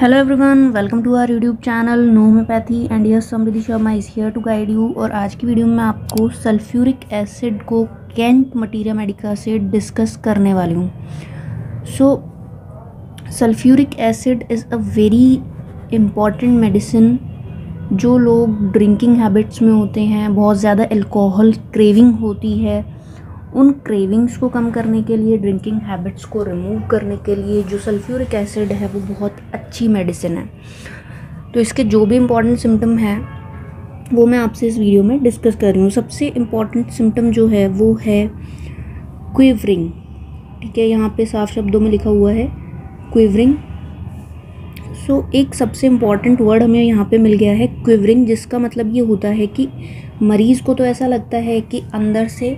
Hello everyone, welcome to our YouTube channel No Homeopathy and yes Samriddhi Sharma is here to guide you। और आज की video में मैं आपको सल्फ्यूरिक एसिड को कैंट मटीरिया मेडिका से डिस्कस करने वाली हूँ। So sulphuric acid is a very important medicine. जो लोग ड्रिंकिंग हैबिट्स में होते हैं, बहुत ज़्यादा अल्कोहल क्रेविंग होती है, उन क्रेविंग्स को कम करने के लिए, ड्रिंकिंग हैबिट्स को रिमूव करने के लिए जो सल्फ्यूरिक एसिड है वो बहुत अच्छी मेडिसिन है। तो इसके जो भी इम्पॉर्टेंट सिम्टम हैं वो मैं आपसे इस वीडियो में डिस्कस कर रही हूँ। सबसे इम्पॉर्टेंट सिम्टम जो है वो है क्विवरिंग। ठीक है, यहाँ पे साफ शब्दों में लिखा हुआ है क्विवरिंग। सो एक सबसे इम्पॉर्टेंट वर्ड हमें यहाँ पे मिल गया है क्विवरिंग, जिसका मतलब ये होता है कि मरीज़ को तो ऐसा लगता है कि अंदर से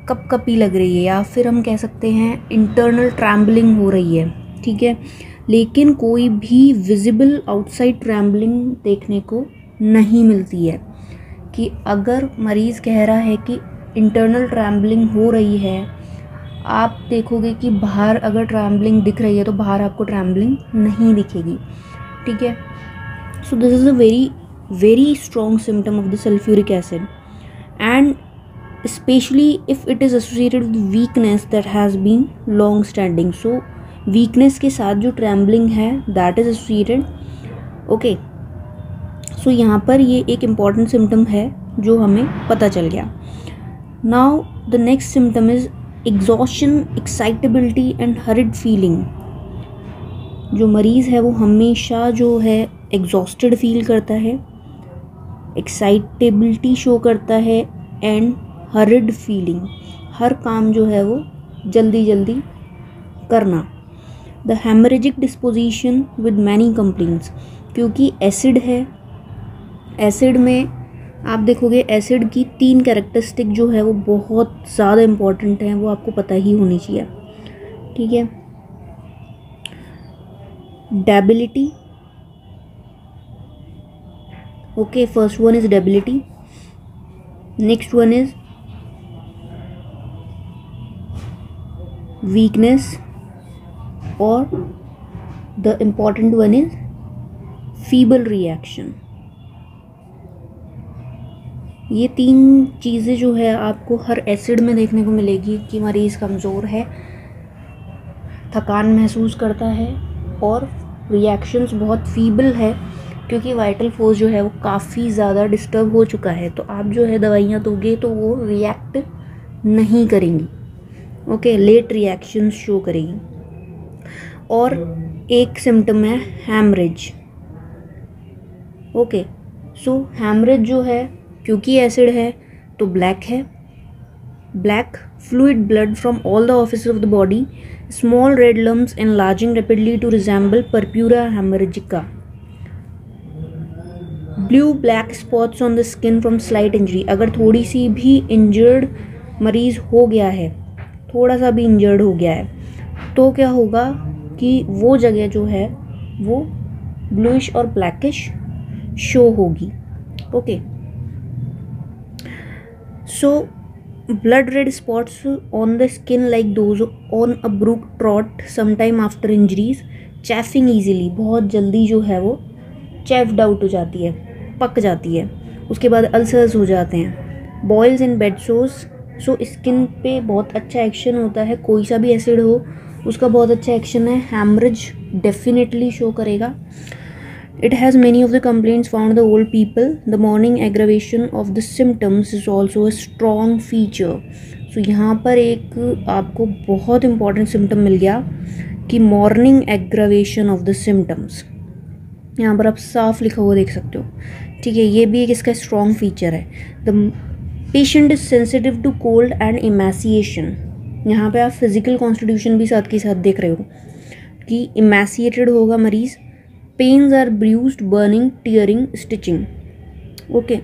कपकपी लग रही है, या फिर हम कह सकते हैं इंटरनल ट्रैम्बलिंग हो रही है। ठीक है, लेकिन कोई भी विजिबल आउटसाइड ट्रैम्बलिंग देखने को नहीं मिलती है। कि अगर मरीज़ कह रहा है कि इंटरनल ट्रैम्बलिंग हो रही है, आप देखोगे कि बाहर अगर ट्रैम्बलिंग दिख रही है तो बाहर आपको ट्रैम्बलिंग नहीं दिखेगी। ठीक है, so this is a very very strong symptom of the sulphuric acid, and especially if it is associated with weakness that has been long standing। so weakness के साथ जो trembling है that is associated। okay, so यहाँ पर ये एक important symptom है जो हमें पता चल गया। now the next symptom is exhaustion, excitability and hurried feeling। जो मरीज़ है वो हमेशा जो है exhausted feel करता है, excitability show करता है and हरिड फीलिंग, हर काम जो है वो जल्दी जल्दी करना। The haemorrhagic disposition with many complaints, क्योंकि एसिड है। एसिड में आप देखोगे एसिड की 3 कैरेक्टरिस्टिक जो है वो बहुत ज़्यादा इम्पॉर्टेंट हैं, वो आपको पता ही होनी चाहिए। ठीक है, debility. Okay, first one is debility, next one is weakness, और the important one is feeble reaction। ये 3 चीज़ें जो है आपको हर एसिड में देखने को मिलेगी कि मरीज़ कमज़ोर है, थकान महसूस करता है और रिएक्शंस बहुत फीबल है, क्योंकि वाइटल फोर्स जो है वो काफ़ी ज़्यादा डिस्टर्ब हो चुका है। तो आप जो है दवाइयाँ दोगे तो वो रिएक्ट नहीं करेंगी। ओके, लेट रिएक्शंस शो करेगी। और एक सिम्टम है हैमरेज। ओके, सो हैमरेज जो है क्योंकि एसिड है तो ब्लैक है। Black fluid blood from all the office of the body, small red lumps enlarging rapidly to resemble purpura haemorrhagica, blue black spots on the skin from slight injury. अगर थोड़ी सी भी injured मरीज़ हो गया है, थोड़ा सा भी इंजर्ड हो गया है, तो क्या होगा कि वो जगह जो है वो ब्लूइश और ब्लैकिश शो होगी। Okay, so blood red spots on the skin like those on a brook trout sometime after injuries, chafing easily, बहुत जल्दी जो है वो चैफ्ड आउट हो जाती है, पक जाती है। उसके बाद अल्सर्स हो जाते हैं, boils in bed sores. So skin पे बहुत अच्छा एक्शन होता है, कोई सा भी एसिड हो उसका बहुत अच्छा एक्शन है। हैमरेज डेफिनेटली शो करेगा। It has many of the complaints found the old people. The morning aggravation of the symptoms is also a strong feature. So यहाँ पर एक आपको बहुत इंपॉर्टेंट सिम्टम मिल गया कि morning aggravation of the symptoms, यहाँ पर आप साफ लिखा हुआ देख सकते हो। ठीक है, ये भी एक इसका स्ट्रॉन्ग फीचर है। The patient is sensitive to cold and emaciation. यहाँ पे आप फिजिकल कॉन्स्टिट्यूशन भी साथ के साथ देख रहे हो कि इमेसिएटेड होगा मरीज़। Pains are bruised, burning, tearing, stitching. Okay,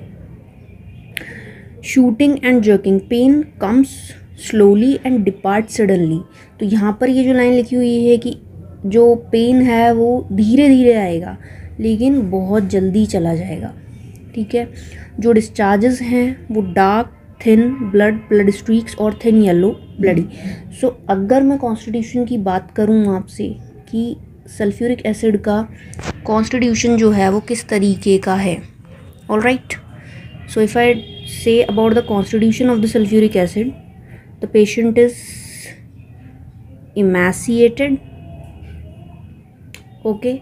shooting and jerking, pain comes slowly and depart suddenly. तो यहाँ पर ये जो लाइन लिखी हुई है कि जो पेन है वो धीरे धीरे आएगा लेकिन बहुत जल्दी चला जाएगा। ठीक है, जो डिस्चार्जेस हैं वो डार्क, थिन ब्लड स्ट्रीक्स और थिन येलो ब्लडी। सो अगर मैं कॉन्स्टिट्यूशन की बात करूँ आपसे कि सल्फ्यूरिक एसिड का कॉन्स्टिट्यूशन जो है वो किस तरीके का है. Alright, so if I say about the constitution of the sulfuric acid, the patient is emaciated, okay,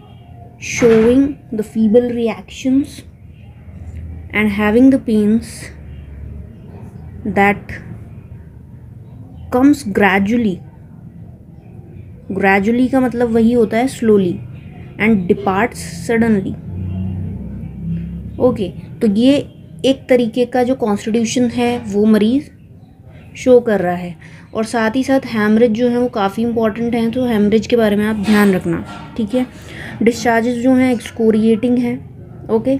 showing the feeble reactions and having the pains that comes gradually का मतलब वही होता है slowly and departs suddenly. Okay, तो ये एक तरीके का जो कॉन्स्टिट्यूशन है वो मरीज़ शो कर रहा है. और साथ ही साथ हैमरेज जो है वो काफ़ी इंपॉर्टेंट हैं, तो हैमरेज के बारे में आप ध्यान रखना. ठीक है. डिस्चार्जेस जो हैं एक्सकोरिएटिंग है. Okay.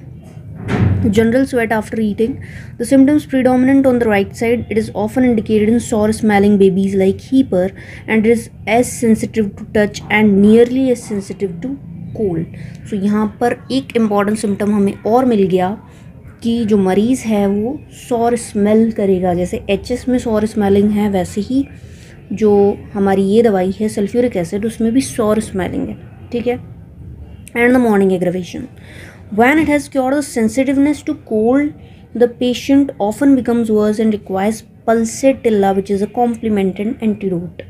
General sweat after eating. The symptoms predominant on the right side. It is often indicated in sour smelling babies like hepar and it is as sensitive to touch and nearly as sensitive to cold. So यहाँ पर एक important symptom हमें और मिल गया कि जो मरीज़ है वो सॉर स्मेल करेगा. जैसे एचएस में सॉर स्मेलिंग है, वैसे ही जो हमारी ये दवाई है सल्फ्यूरिक एसिड उसमें भी सॉर स्मेलिंग है. ठीक है. And the morning aggravation. When it has cured the sensitiveness to cold, the patient often becomes worse and requires pulsatilla which is a complemented antidote.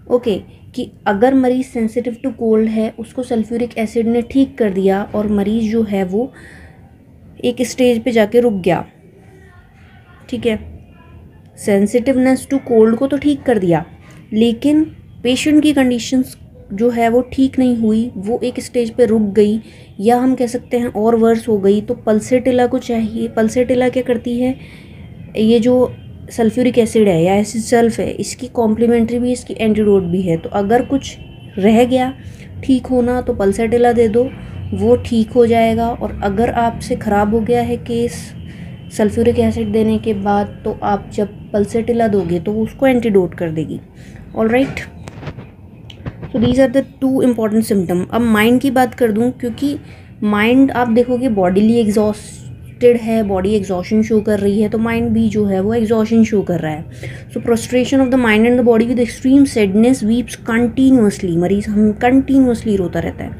Okay, कि अगर मरीज़ सेंसिटिव टू कोल्ड है उसको sulphuric acid ने ठीक कर दिया और मरीज़ जो है वो एक स्टेज पे जाके रुक गया. ठीक है. सेंसिटिवनेस टू कोल्ड को तो ठीक कर दिया, लेकिन पेशेंट की कंडीशंस जो है वो ठीक नहीं हुई, वो एक स्टेज पे रुक गई, या हम कह सकते हैं और वर्स हो गई. तो पल्सेटिला को चाहिए. पल्सेटिला क्या करती है, ये जो सल्फ्यूरिक एसिड है या एसिड सल्फ है, इसकी कॉम्प्लीमेंट्री भी, इसकी एंटीडोट भी है. तो अगर कुछ रह गया ठीक होना तो पल्सेटिला दे दो, वो ठीक हो जाएगा. और अगर आपसे ख़राब हो गया है केस सल्फ्यूरिक एसिड देने के बाद, तो आप जब पल्सेटिला दोगे तो उसको एंटीडोट कर देगी. Alright, so these are the two important symptom. अब माइंड की बात कर दूं, क्योंकि माइंड आप देखोगे बॉडीली एग्जॉस्टेड है, बॉडी एग्जॉशन शो कर रही है, तो माइंड भी जो है वो एग्जॉशन शो कर रहा है. So prostration of the mind and the body with extreme sadness, weeps continuously. मरीज हम कंटिन्यूसली रोता रहता है.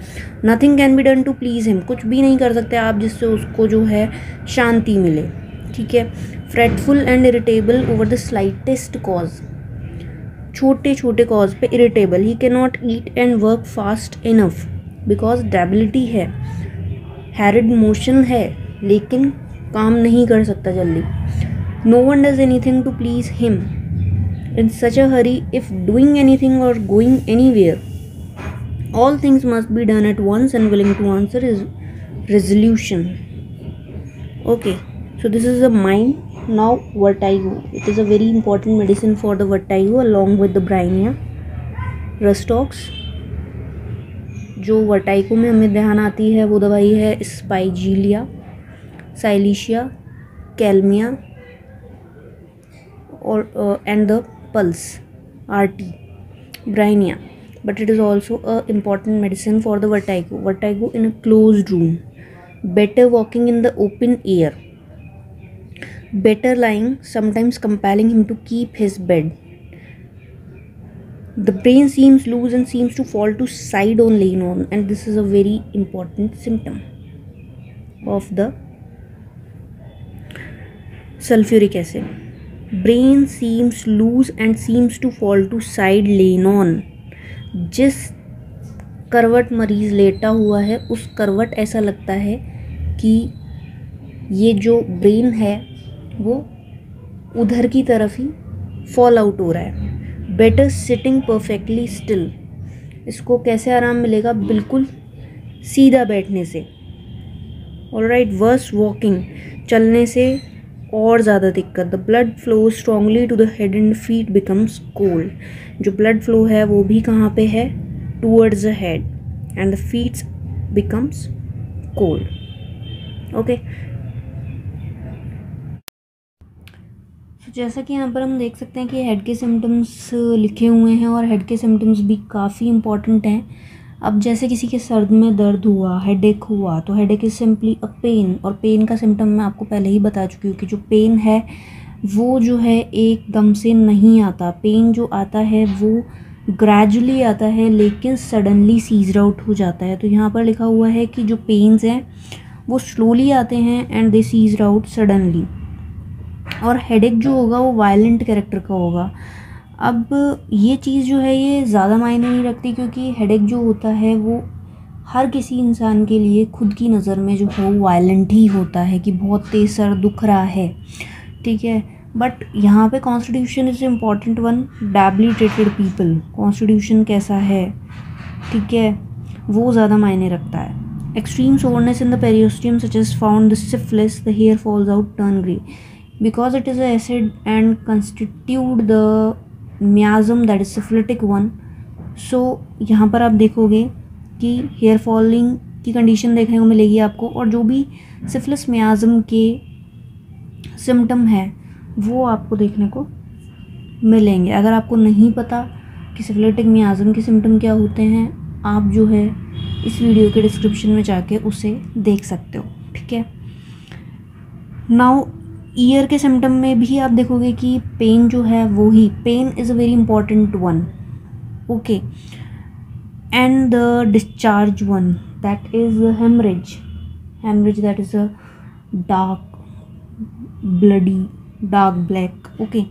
Nothing can be done to please him. कुछ भी नहीं कर सकते आप जिससे उसको जो है शांति मिले. ठीक है. Fretful and irritable over the slightest cause. छोटे छोटे कॉज पे irritable. He can not eat and work fast enough because debility है. हैरिड मोशन है लेकिन काम नहीं कर सकता जल्दी. No one does anything to please him in such a hurry. If doing anything और going anywhere, all things must be done at once and willing to answer is resolution. Okay, so this is the mind. Now vertigo. It is a very important medicine for the vertigo along with the brainia. Rhus tox. जो वर्टाइको में हमें ध्यान आती है वो दवाई है स्पाइजीलिया, silicea, कैल्मिया और and the pulse RT, Bryonia. But it is also a important medicine for the vertigo. Vertigo in a closed room. Better walking in the open air. Better lying, sometimes compelling him to keep his bed. The brain seems loose and seems to fall to side on laying on, and this is a very important symptom of the sulfuric acid. Brain seems loose and seems to fall to side laying on. जिस करवट मरीज़ लेटा हुआ है उस करवट ऐसा लगता है कि ये जो ब्रेन है वो उधर की तरफ ही फॉल आउट हो रहा है. Better sitting perfectly still. इसको कैसे आराम मिलेगा, बिल्कुल सीधा बैठने से. ऑलराइट. वर्स वॉकिंग, चलने से और ज़्यादा दिक्कत. The blood flow strongly to the head and feet becomes cold. जो ब्लड फ्लो है वो भी कहाँ पे है, towards the head and the feets becomes cold. Okay. जैसा कि यहाँ पर हम देख सकते हैं कि हेड के सिम्टम्स लिखे हुए हैं और हेड के सिम्टम्स भी काफ़ी इंपॉर्टेंट हैं. अब जैसे किसी के सर में दर्द हुआ, हेडेक हुआ, तो headache is simply a pain. और पेन का सिम्टम मैं आपको पहले ही बता चुकी हूँ कि जो पेन है वो जो है एकदम से नहीं आता. पेन जो आता है वो ग्रेजुअली आता है लेकिन सडनली सीज्ड आउट हो जाता है। तो यहाँ पर लिखा हुआ है कि जो पेन्स हैं वो स्लोली आते हैं and they ceased out suddenly. और हेडेक जो होगा वो वायलेंट कैरेक्टर का होगा। अब ये चीज़ जो है ये ज़्यादा मायने नहीं रखती, क्योंकि हेडेक जो होता है वो हर किसी इंसान के लिए खुद की नज़र में जो है वो वायलेंट ही होता है कि बहुत तेज़ सर दुख रहा है, ठीक है। बट यहाँ पे constitution is important one. Debilitated people, constitution कैसा है, ठीक है, वो ज़्यादा मायने रखता है। Extreme soreness in the periosteum such as found the syphilis, the hair falls out turn grey because it is a acid and constitute the miasm that is syphilitic one. So यहाँ पर आप देखोगे कि हेयर फॉलिंग की condition देखने को मिलेगी आपको, और जो भी सिफिलिस मियाज़म के सिम्टम है वो आपको देखने को मिलेंगे। अगर आपको नहीं पता कि सिफिलिटिक मियाज़म के सिम्टम क्या होते हैं, आप जो है इस वीडियो के डिस्क्रिप्शन में जाके उसे देख सकते हो, ठीक है। नाउ ईयर के सिम्टम में भी आप देखोगे कि पेन जो है वो ही, pain is a very important one, okay. And the discharge one that is haemorrhage, haemorrhage that is a dark bloody dark black, okay।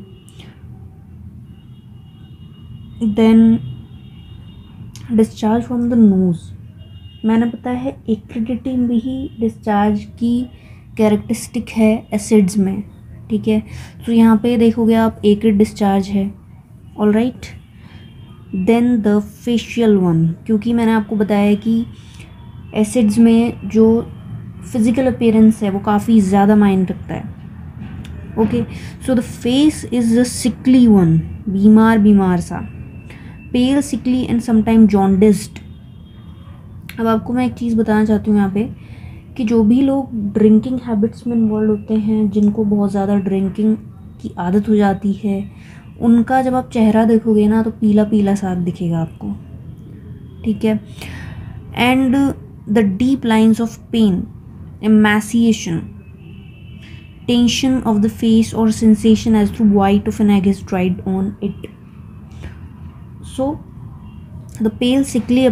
then discharge from the nose, मैंने पता है एक्रिडिटी में ही डिस्चार्ज की कैरेक्टरिस्टिक है acids में, ठीक है। तो यहाँ पे देखोगे आप एक्रिड डिस्चार्ज है, all right. Then the facial one, क्योंकि मैंने आपको बताया कि एसिड्स में जो फिज़िकल अपीयरेंस है वो काफ़ी ज़्यादा मायने रखता है, okay. So the face is the sickly one, बीमार सा, पेल सिकली एंड समटाइम जॉन्डिस्ड। अब आपको मैं एक चीज़ बताना चाहती हूँ यहाँ पे कि जो भी लोग ड्रिंकिंग हैबिट्स में इन्वॉल्व होते हैं, जिनको बहुत ज़्यादा ड्रिंकिंग की आदत हो जाती है, उनका जब आप चेहरा देखोगे ना तो पीला पीला सा दिखेगा आपको, ठीक है। And the deep lines of pain, emaciation, tension of the face or sensation as though white of an egg is dried on it. So the pale sickly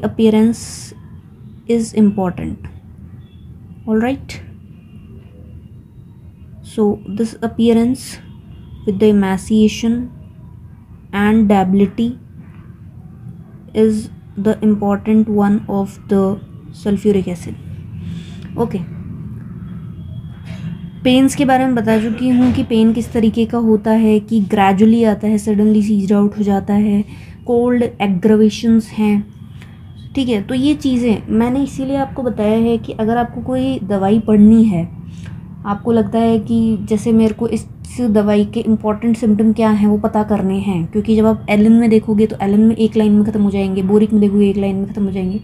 appearance is important, all right। so this appearance with the emaciation and debility is the important one of the sulphuric acid, okay. Pains के बारे में बता चुकी हूँ कि pen किस तरीके का होता है, कि ग्रेजुअली आता है, सडनली सीज्ड आउट हो जाता है, कोल्ड एग्रवेशंस हैं, ठीक है। तो ये चीज़ें मैंने इसीलिए आपको बताया है कि अगर आपको कोई दवाई पढ़नी है, आपको लगता है कि जैसे मेरे को इस दवाई के इम्पॉर्टेंट सिम्टम क्या हैं वो पता करने हैं, क्योंकि जब आप एलन में देखोगे तो एलन में एक लाइन में ख़त्म हो जाएंगे, बोरिक में देखोगे एक लाइन में ख़त्म हो जाएंगे,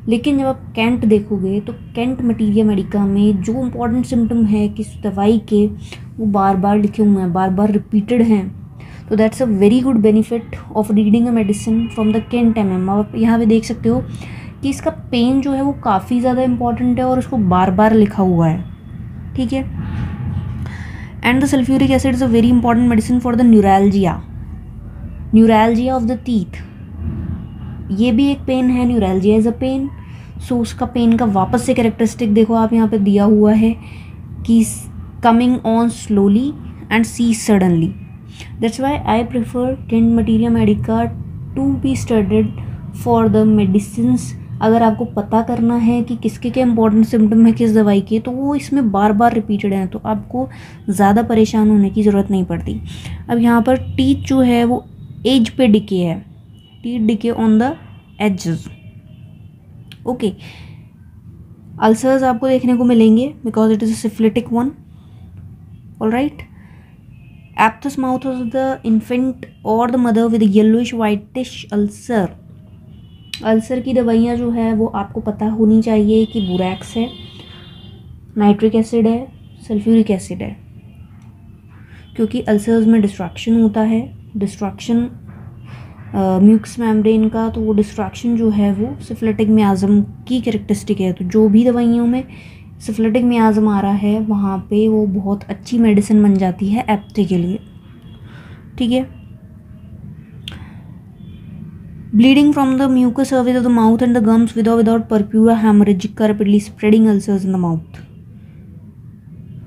लेकिन जब आप कैंट देखोगे तो कैंट मटीरिया मेडिका में जो इम्पॉर्टेंट सिम्टम है किस दवाई के, वो बार बार लिखे हुए हैं, बार बार रिपीटेड हैं। तो that's a very good benefit of reading a medicine from the Kent MM। आप यहाँ पे देख सकते हो कि इसका पेन जो है वो काफ़ी ज़्यादा इंपॉर्टेंट है और उसको बार बार लिखा हुआ है, ठीक है। And the sulphuric acid is a very important medicine for the neuralgia of the teeth. ये भी एक पेन है, न्यूरैल्जिया इज़ अ पेन। सो उसका पेन का वापस से कैरेक्टरिस्टिक देखो आप यहाँ पे दिया हुआ है कि coming on slowly and cease suddenly. That's why I prefer Kent materia medica to be studied for the medicines. अगर आपको पता करना है कि किसके क्या इंपॉर्टेंट सिम्टम है किस दवाई के, तो वो इसमें बार बार रिपीटेड हैं, तो आपको ज़्यादा परेशान होने की ज़रूरत नहीं पड़ती। अब यहाँ पर टीथ जो है वो एज पे डिके है, teeth decay on the edges, okay. Ulcers आपको देखने को मिलेंगे because it is a syphilitic one, all right. Aphthous mouth of the infant और the mother with yellowish whitish ulcer. Ulcer की दवाइयाँ जो है वो आपको पता होनी चाहिए कि बोरैक्स है, नाइट्रिक एसिड है, सल्फ्यूरिक एसिड है, क्योंकि अल्सर्स में डिस्ट्रैक्शन होता है, डिस्ट्रैक्शन म्यूकस मेम्ब्रेन का, तो वो डिस्ट्रैक्शन जो है वो सिफिलिटिक मियाज़म की कैरेक्टरिस्टिक है। तो जो भी दवाइयों में सिफिलिटिक मियाज़म आ रहा है वहाँ पे वो बहुत अच्छी मेडिसिन बन जाती है एप्थे के लिए, ठीक है। bleeding from the mucous surface of the mouth and the gums with or without purpura, hemorrhagic, rapidly spreading ulcers in the mouth.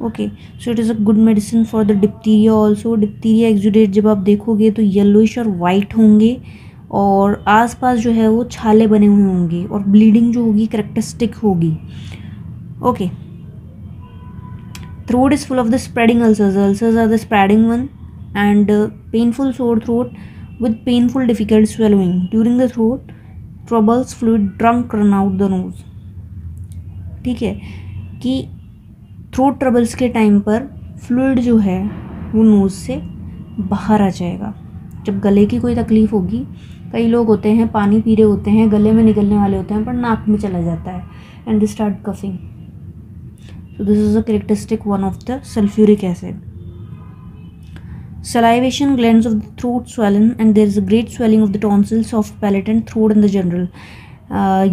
Okay, so it is a good medicine for the diphtheria also. Diphtheria exudate जब आप देखोगे तो yellowish और white होंगे और आसपास जो है वो छाले बने हुए होंगे और ब्लीडिंग जो होगी करेक्टरिस्टिक होगी. Okay, throat is full of the spreading ulcers. Ulcers are the spreading one and painful sore throat with painful difficult swallowing. During the throat troubles fluid drunk run out the nose. ठीक है कि throat troubles के time पर fluid जो है वो nose से बाहर आ जाएगा. जब गले की कोई तकलीफ़ होगी, कई लोग होते हैं पानी पी रहे होते हैं, गले में निकलने वाले होते हैं पर नाक में चला जाता है and they start coughing. So this is a characteristic one of the sulfuric acid. Salivation glands of the throat swollen and there is a great swelling of the tonsils, soft palate and throat in the general.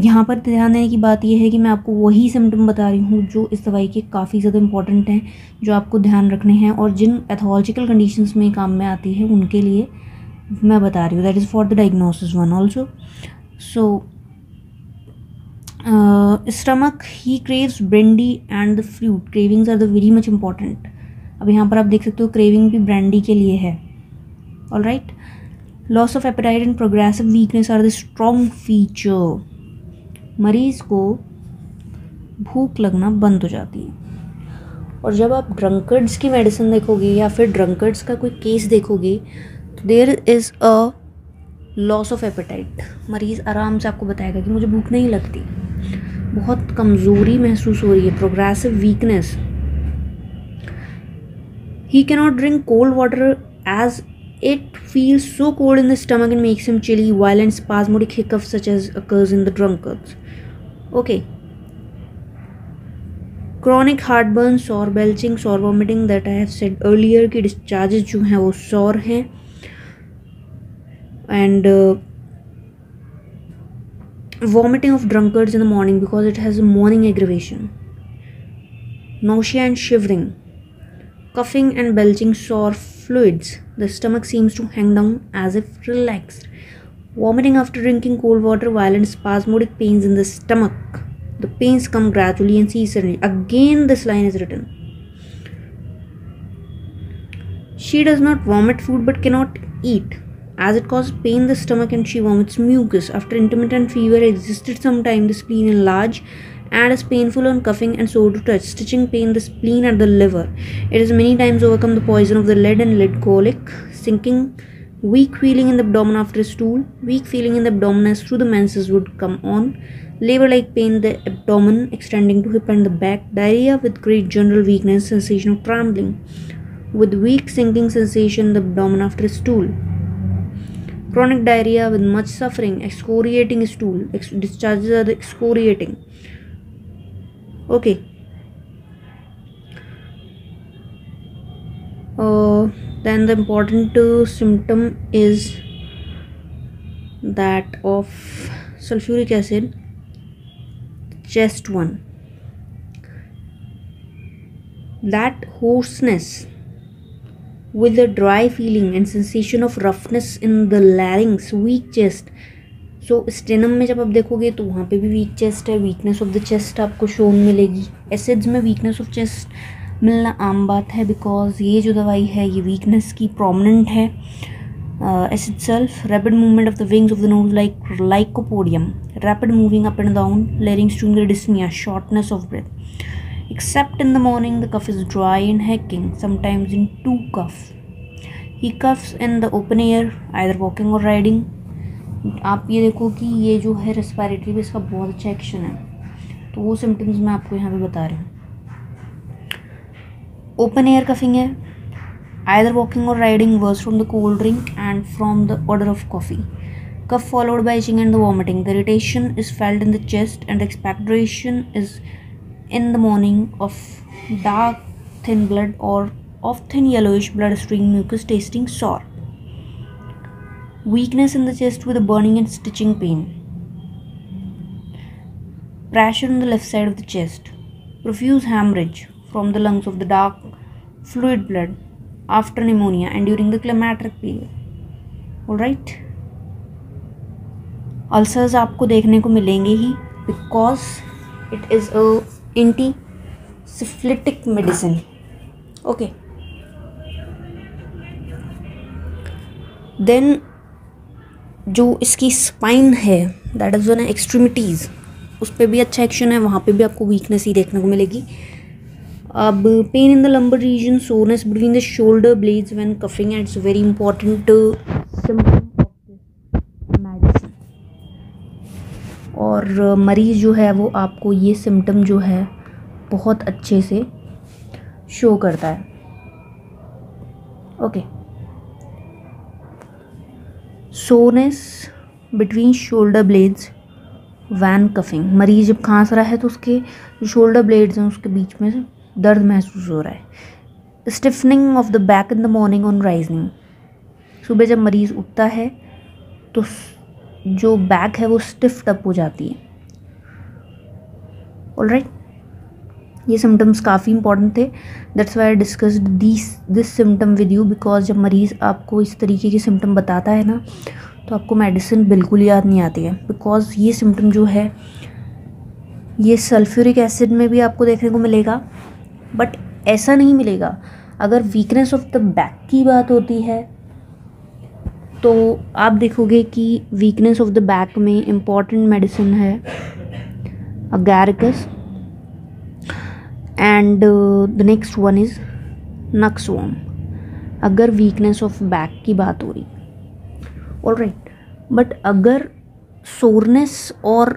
यहाँ पर ध्यान देने की बात यह है कि मैं आपको वही सिम्टम बता रही हूँ जो इस दवाई के काफ़ी ज़्यादा इंपॉर्टेंट हैं, जो आपको ध्यान रखने हैं और जिन पैथोलॉजिकल कंडीशंस में काम में आती है उनके लिए मैं बता रही हूँ. That is for the diagnosis one also. So stomach, he craves brandy and the fruit. Cravings are the very much important. अब यहाँ पर आप देख सकते हो craving भी brandy के लिए है. All right. Loss of appetite and progressive weakness are the strong feature. मरीज को भूख लगना बंद हो जाती है. और जब आप ड्रंकर्ड्स की मेडिसिन देखोगे या फिर ड्रंकर्ड्स का कोई केस देखोगे तो there is a loss of appetite. मरीज़ आराम से आपको बताएगा कि मुझे भूख नहीं लगती, बहुत कमज़ोरी महसूस हो रही है, progressive weakness. He can not drink cold water as it feels so cold in the stomach and makes him chilly. Violent spasmodic hiccups such as occurs in the drunkards. Okay. Chronic heartburn, sore belching, sore vomiting that I have said earlier कि discharges जो हैं वो sore हैं. And vomiting of drunkards in the morning because it has a morning aggravation. Nausea and shivering. Coughing and belching sore fluids. The stomach seems to hang down as if relaxed. Vomiting after drinking cold water. Violent spasmodic pains in the stomach. The pains come gradually and cease suddenly. Again this line is written. She does not vomit food but cannot eat, as it causes pain in the stomach and she vomits mucus. After intermittent fever existed some time, the spleen enlarged and is painful on coughing and sore to touch. Stitching pain the spleen at the liver. It has many times overcome the poison of the lead and lead colic. Sinking, weak feeling in the abdomen after a stool. Weak feeling in the abdomen as through the menses would come on. Labor-like pain in the abdomen extending to hip and the back. Diarrhea with great general weakness, sensation of trembling. With weak sinking sensation in the abdomen after a stool. Chronic diarrhea with much suffering, excoriating stool. Discharges are excoriating. Okay. Then the important symptom is that of sulfuric acid. Chest one. That hoarseness with a dry feeling and sensation of roughness in the larynx, weak chest. So stannum में जब आप देखोगे तो वहाँ पे भी week chest है, weakness of the chest आपको शो मिलेगी. एसिड्स में वीकनेस ऑफ चेस्ट मिलना आम बात है बिकॉज ये जो दवाई है ये वीकनेस की प्रोमिनेंट है. Acid self, rapid movement of the wings of the nose like lycopodium, rapid moving up and down, larynx tuning dyspnoea, shortness of breath. Except in the morning, the cough is dry and hacking, sometimes in two cough. He coughs in the open air, either walking or riding. आप ये देखो कि ये जो है respiratory भी इसका बहुत अच्छा एक्शन है, तो वो सिम्टम्स मैं आपको यहाँ पे बता रही हूँ. ओपन एयर कफिंग है, either walking or riding, worse from the cold drink and from the odor of coffee. Cough followed by itching and the vomiting. The irritation is felt in the chest and the expectoration is in the morning of dark thin blood or of thin yellowish blood stream mucus tasting sour. Weakness in the chest with a burning and stitching pain. Pressure on the left side of the chest. Profuse hemorrhage from the lungs of the dark fluid blood after pneumonia and during the climacteric period. Alright. Ulcers आपको देखने को मिलेंगे ही, because it is a anti syphilitic medicine. Okay, then जो इसकी spine है, that is one extremities, उस पर भी अच्छा एक्शन है, वहाँ पे भी आपको वीकनेस ही देखने को मिलेगी। अब pain in the lumbar region, soreness between the shoulder blades when coughing, it's very important symptom of this medicine. और मरीज़ जो है वो आपको ये सिम्टम जो है बहुत अच्छे से शो करता है। Okay, soreness between shoulder blades when coughing, मरीज जब खांस रहा है तो उसके जो शोल्डर ब्लेड्स हैं उसके बीच में दर्द महसूस हो रहा है। Stiffening of the back in the morning on rising, सुबह जब मरीज़ उठता है तो जो बैक है वो स्टिफ्ड अप हो जाती है। ऑलराइट, ये सिम्टम्स काफ़ी इंपॉर्टेंट थे, that's why I discussed this symptom with you, because जब मरीज़ आपको इस तरीके के सिम्टम बताता है ना तो आपको मेडिसिन बिल्कुल याद नहीं आती है, बिकॉज ये सिम्टम जो है ये सल्फ्यूरिक एसिड में भी आपको देखने को मिलेगा, बट ऐसा नहीं मिलेगा। अगर वीकनेस ऑफ द बैक की बात होती है तो आप देखोगे कि वीकनेस ऑफ द बैक में इम्पॉर्टेंट मेडिसिन है agaricus, and the next one is नक्सवॉर्म, अगर वीकनेस ऑफ बैक की बात हो रही। ऑलराइट, बट अगर सोरनेस और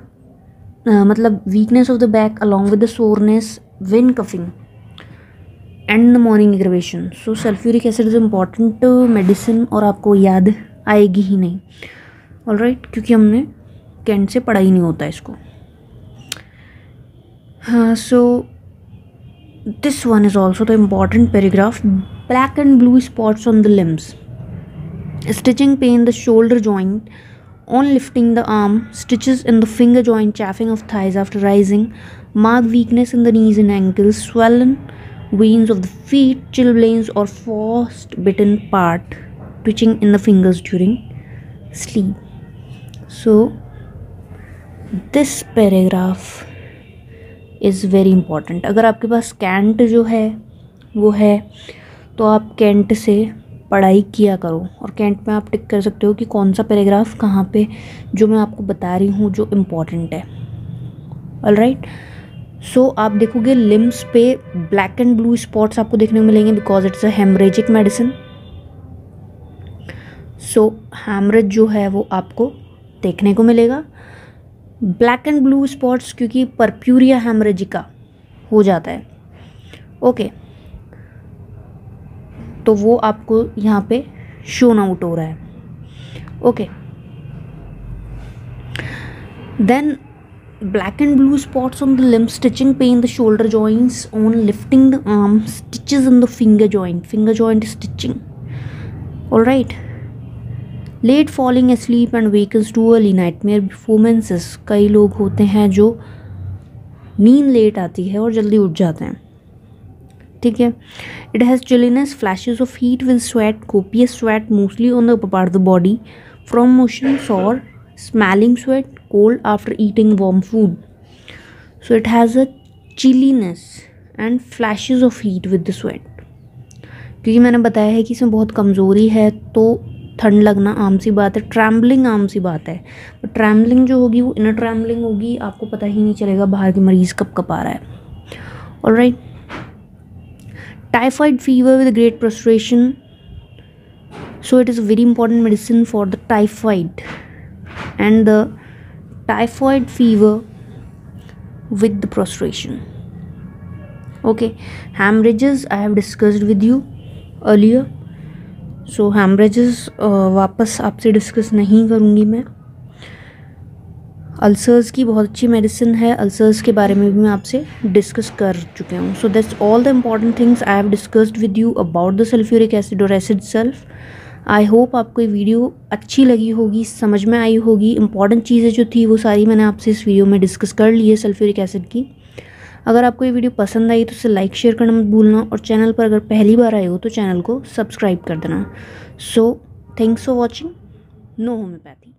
मतलब weakness of the back along with the soreness when coughing and the morning aggravation, so sulphuric acid is important medicine और आपको याद आएगी ही नहीं। ऑलराइट, क्योंकि हमने कैंट से पढ़ा ही नहीं होता इसको। हाँ, so this one is also the important paragraph, black and blue spots on the limbs, stitching pain the shoulder joint on lifting the arm, stitches in the finger joint, chafing of thighs after rising, marked weakness in the knees and ankles, swollen veins of the feet, chilblains or frost bitten part, twitching in the fingers during sleep. So this paragraph is very important. अगर आपके पास cantt जो है वो है तो आप cantt से पढ़ाई किया करो, और कैंट में आप टिक कर सकते हो कि कौन सा पैराग्राफ कहाँ पे जो मैं आपको बता रही हूँ जो इम्पॉर्टेंट है। ऑलराइट, सो आप देखोगे लिम्स पे ब्लैक एंड ब्लू स्पॉट्स आपको देखने को मिलेंगे, because it's a haemorrhagic medicine. So haemorrhage जो है वो आपको देखने को मिलेगा। ब्लैक एंड ब्लू स्पॉट्स क्योंकि परप्यूरिया हेमरेजिका हो जाता है। ओके, तो वो आपको यहाँ पे शोन आउट हो रहा है। Okay, then black and blue spots on the limb, stitching pain the shoulder joints on lifting the arm, stitches in the finger joint stitching. Alright, late falling asleep and wakens too early nightmare before menses, कई लोग होते हैं जो नींद late आती है और जल्दी उठ जाते हैं। ठीक है, it has chilliness, flashes of heat with sweat, copious sweat mostly on the part of the body from motions और smelling sweat, cold after eating warm food. So it has a chilliness and flashes of heat with the sweat, क्योंकि मैंने बताया है कि इसमें बहुत कमज़ोरी है तो ठंड लगना आम सी बात है, ट्रैम्बलिंग आम सी बात है, बट ट्रैम्बलिंग जो होगी वो इनर ट्रैम्बलिंग होगी, आपको पता ही नहीं चलेगा बाहर के मरीज़ कब कब आ रहा है। Alright, typhoid fever with great prostration, so it is a very important medicine for the typhoid, and the typhoid fever with the prostration. Okay, hemorrhages I have discussed with you earlier, so hemorrhages वापस आपसे discuss नहीं करूँगी मैं। Ulcers की बहुत अच्छी medicine है, ulcers के बारे में भी मैं आपसे डिस्कस कर चुके हूँ। So that's all the important things I have discussed with you about the sulphuric acid और एसिड सेल्फ। आई होप आपको ये वीडियो अच्छी लगी होगी, समझ में आई होगी। इंपॉर्टेंट चीज़ें जो थी वो सारी मैंने आपसे इस वीडियो में डिस्कस कर ली है सल्फ्यूरिक एसिड की। अगर आपको ये वीडियो पसंद आई तो उसे लाइक शेयर करना मत भूलना, और चैनल पर अगर पहली बार आए हो तो चैनल को सब्सक्राइब कर देना। So thanks for watching no homeopathy.